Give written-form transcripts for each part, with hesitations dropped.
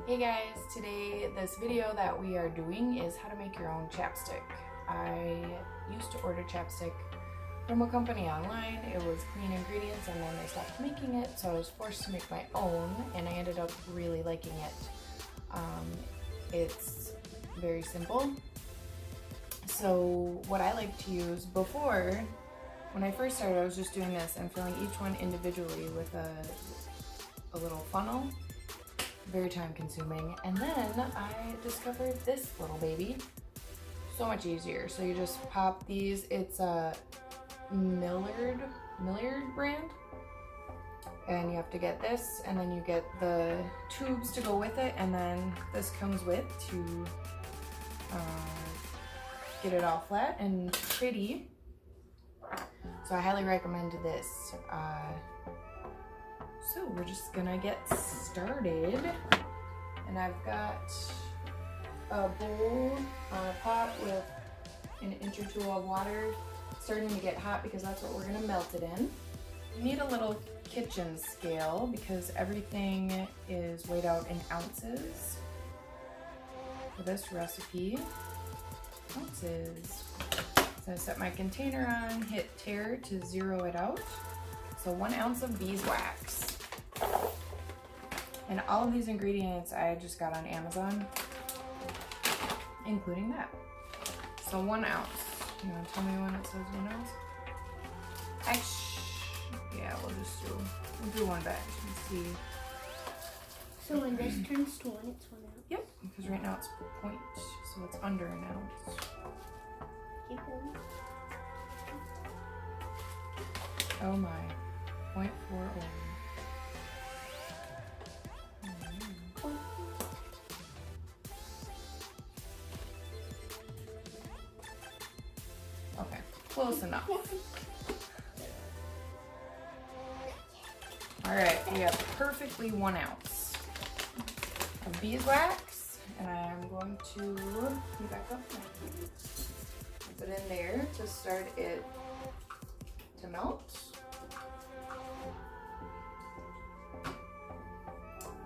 Hey guys, today this video that we are doing is how to make your own chapstick. I used to order chapstick from a company online. It was clean ingredients and then they stopped making it, so I was forced to make my own and I ended up really liking it. It's very simple. So what I like to use before, when I first started, I was just doing this and filling each one individually with a little funnel. Very time consuming. And then I discovered this little baby. So much easier. So you just pop these. It's a Millard brand. And you have to get this, and then you get the tubes to go with it, and then this comes with to get it all flat and pretty. So I highly recommend this. So we're just gonna get started, and I've got a bowl on a pot with an inch or two of water starting to get hot because that's what we're gonna melt it in. You need a little kitchen scale because everything is weighed out in ounces for this recipe. Ounces. So I set my container on, hit tare to zero it out. So 1 ounce of beeswax. And all of these ingredients I just got on Amazon, including that. So 1 ounce. You wanna tell me when it says 1 ounce? Yeah, we'll do one batch and see. So when this turns to 1, it's 1 ounce? Yep, because right now it's 0., so it's under an ounce. Keep going. Oh my, 0.40. Okay, close enough. All right, we have perfectly 1 ounce of beeswax, and I'm going to back up and put it in there to start it to melt.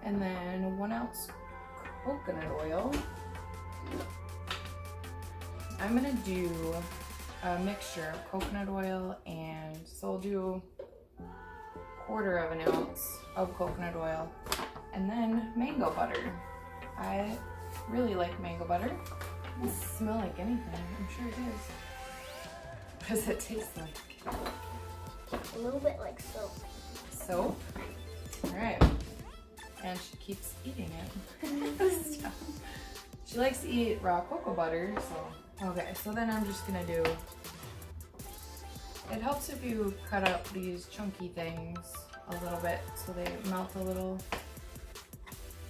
And then 1 ounce coconut oil. I'm gonna do a mixture of coconut oil and, so I'll do 1/4 of an ounce of coconut oil, and then mango butter. I really like mango butter. It doesn't smell like anything, I'm sure it is. What does it taste like? A little bit like soap. Soap? Alright. And she keeps eating it. She likes to eat raw cocoa butter, so. Okay, so then I'm just gonna do, it helps if you cut up these chunky things a little bit so they melt a little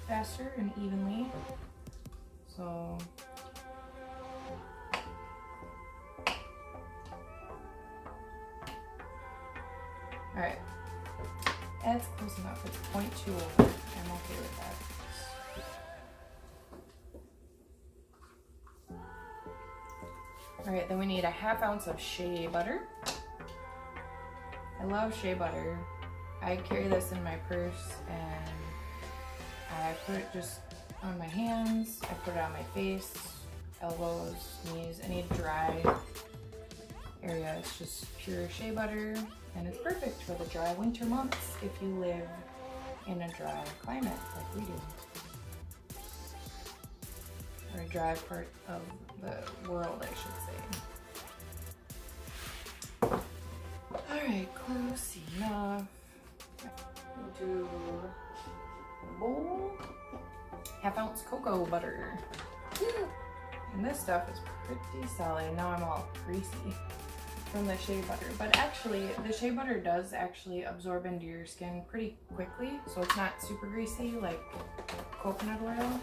faster and evenly. So, alright, that's close enough. It's 0.2 over. I'm okay with that. Alright, then we need a 1/2 ounce of shea butter. I love shea butter. I carry this in my purse and I put it just on my hands, I put it on my face, elbows, knees, any dry area. It's just pure shea butter and it's perfect for the dry winter months if you live in a dry climate like we do. Or a dry part of the world, I should say. Alright, close enough. Into a bowl. 1/2 ounce cocoa butter. And this stuff is pretty solid. And now I'm all greasy from the shea butter. But actually, the shea butter does actually absorb into your skin pretty quickly. So it's not super greasy like coconut oil.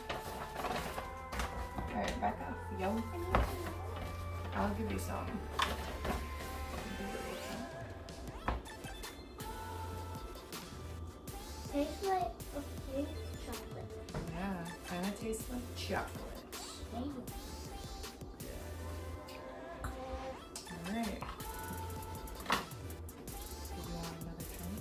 Alright, back up, yo. I'll give you some. Tastes like a fake chocolate. Yeah, kind of tastes like chocolate. Alright. Do you want another chunk?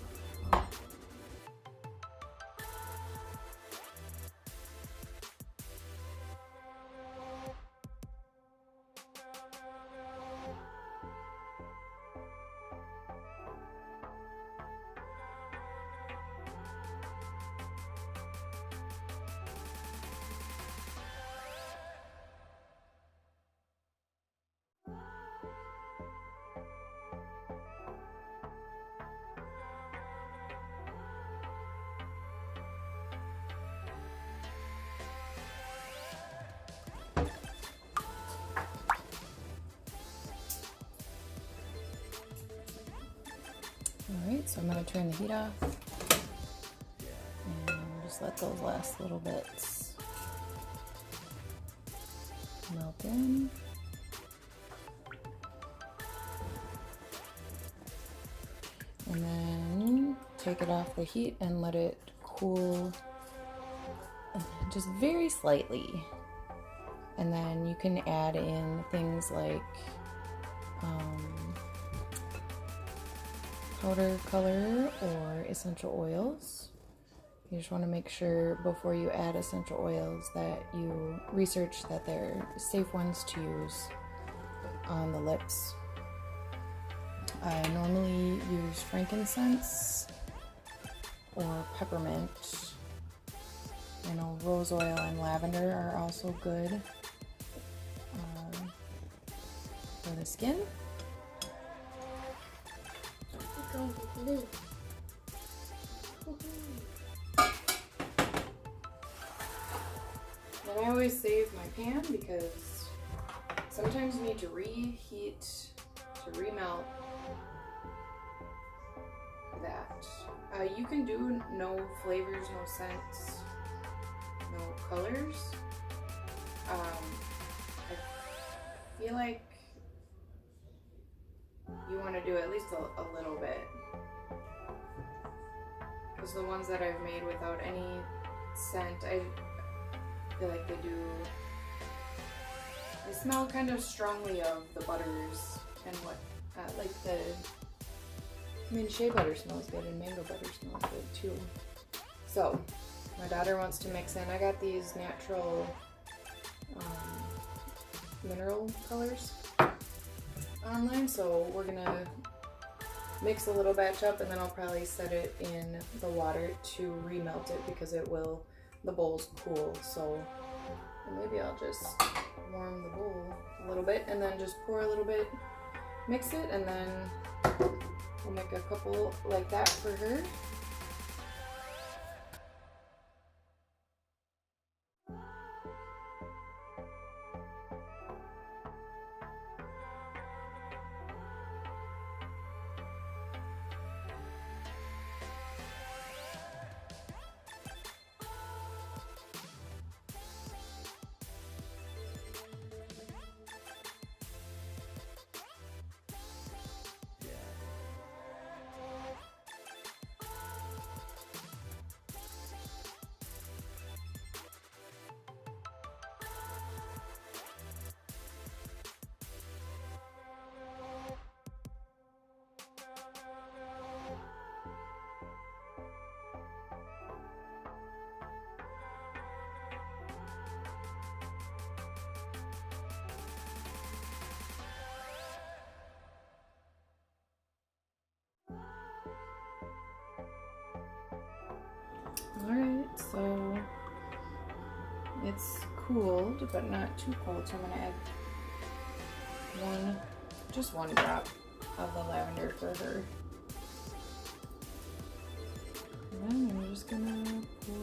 so I'm going to turn the heat off and just let those last little bits melt in. And then take it off the heat and let it cool just very slightly. And then you can add in things like powder color or essential oils. You just want to make sure before you add essential oils that you research that they're safe ones to use on the lips. I normally use frankincense or peppermint. I know rose oil and lavender are also good for the skin. And I always save my pan because sometimes you need to reheat to remelt that. You can do no flavors, no scents, no colors. I feel like you want to do at least a little bit, because the ones that I've made without any scent, I feel like they smell kind of strongly of the butters and what, I mean, shea butter smells good and mango butter smells good too. So, my daughter wants to mix in, I got these natural mineral colors online, so we're gonna mix a little batch up and then I'll probably set it in the water to remelt it because the bowl's cool. So maybe I'll just warm the bowl a little bit and then just pour a little bit, mix it, and then we'll make a couple like that for her. Alright, so it's cooled, but not too cold, so I'm going to add just one drop of the lavender for her. And then I'm just going to pour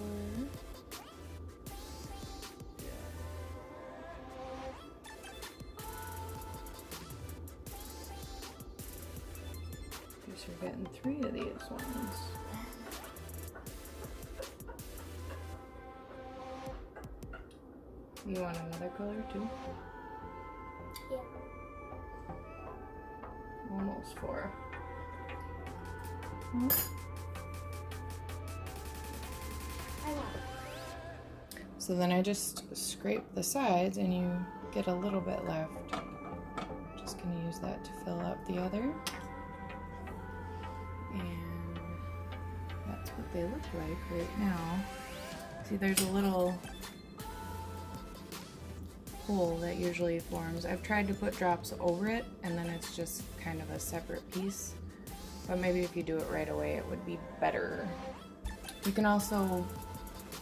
guess we're getting 3 of these ones. You want another color too? Yeah. Almost 4. I want. So then I just scrape the sides and you get a little bit left. Just gonna use that to fill up the other. And that's what they look like right now. See, there's a little hole that usually forms. I've tried to put drops over it and then it's just kind of a separate piece, but maybe if you do it right away it would be better. You can also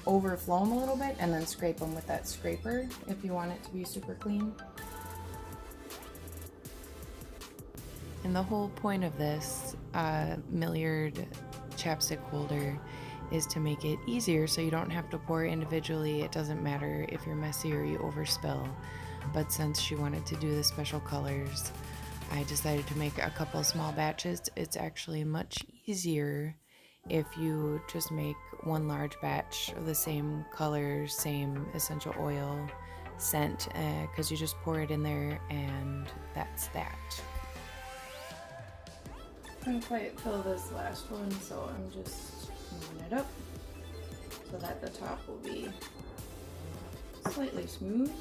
overflow them a little bit and then scrape them with that scraper if you want it to be super clean. And the whole point of this milliard chapstick holder is to make it easier so you don't have to pour individually. It doesn't matter if you're messy or you overspill. But since she wanted to do the special colors, I decided to make a couple small batches. It's actually much easier if you just make one large batch of the same color, same essential oil, scent, because you just pour it in there and that's that. Couldn't quite fill this last one, so I'm just moving it up so that the top will be slightly smooth,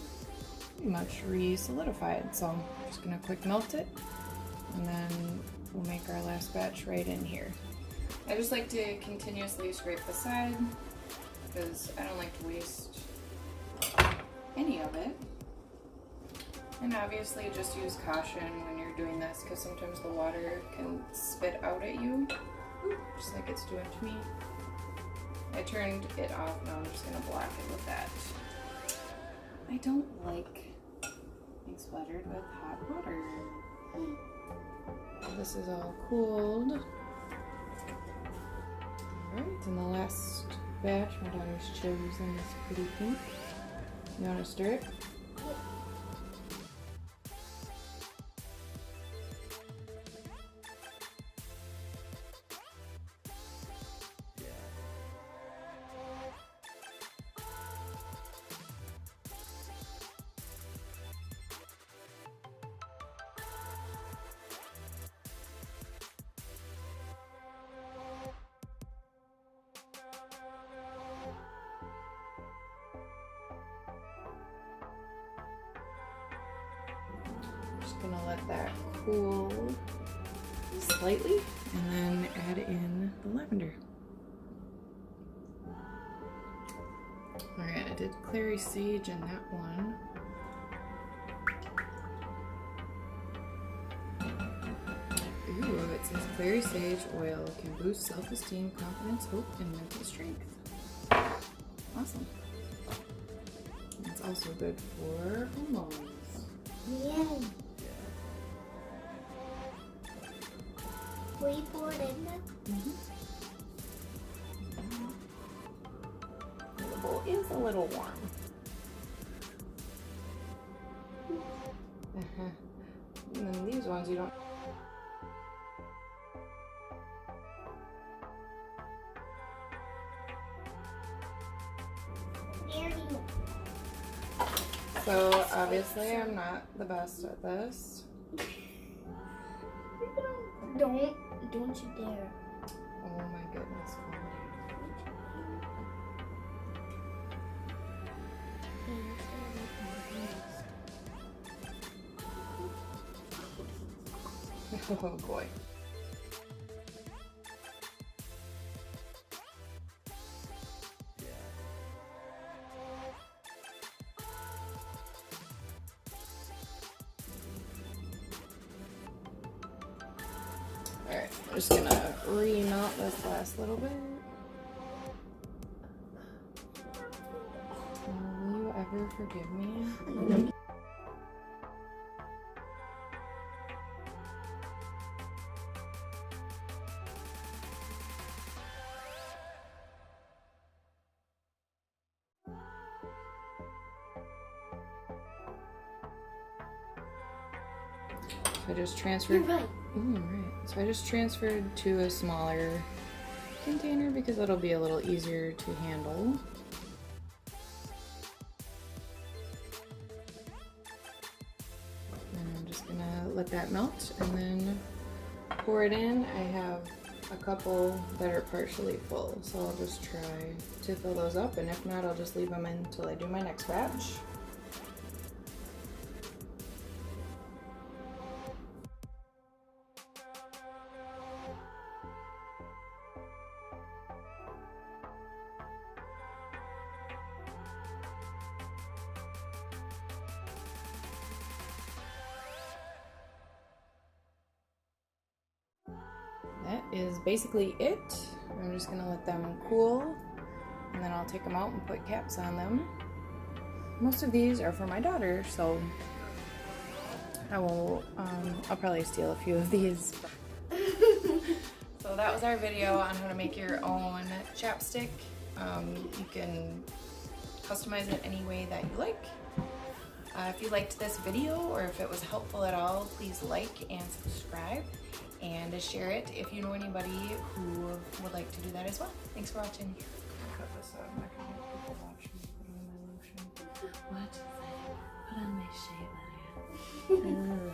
pretty much re-solidified. So I'm just gonna quick melt it and then we'll make our last batch right in here. I just like to continuously scrape the side because I don't like to waste any of it. And obviously just use caution when you're doing this because sometimes the water can spit out at you, just like it's doing to me. I turned it off, now I'm just gonna block it with that. I don't like being splattered with hot water. This is all cooled. Alright, and the last batch, my daughter's chosen this pretty pink. You want to stir it? Just gonna let that cool slightly and then add in the lavender. Alright, I did clary sage in that one. Ooh, it says clary sage oil can boost self-esteem, confidence, hope, and mental strength. Awesome. It's also good for hormones. Yeah. Will you pour it in there? The bowl is a little warm. And then these ones you don't. So obviously I'm not the best at this. Don't you dare. Oh my goodness. Oh boy. Alright, I'm just gonna remelt this last little bit. Will you ever forgive me? So I just transferred. You're right. Right. So I just transferred to a smaller container because it'll be a little easier to handle. And I'm just gonna let that melt and then pour it in. I have a couple that are partially full, so I'll just try to fill those up, and if not, I'll just leave them in until I do my next batch. That is basically it. I'm just gonna let them cool and then I'll take them out and put caps on them. Most of these are for my daughter, so I'll probably steal a few of these. So that was our video on how to make your own chapstick. You can customize it any way that you like. If you liked this video or if it was helpful at all, please like and subscribe and share it if you know anybody who would like to do that as well. Thanks for watching. I'll cut this out. I'm not gonna make people watch me putting on my lotion. What? Put on my shea butter.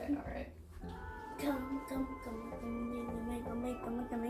All right. Come, come, come, come, come, come, come, come, come, come,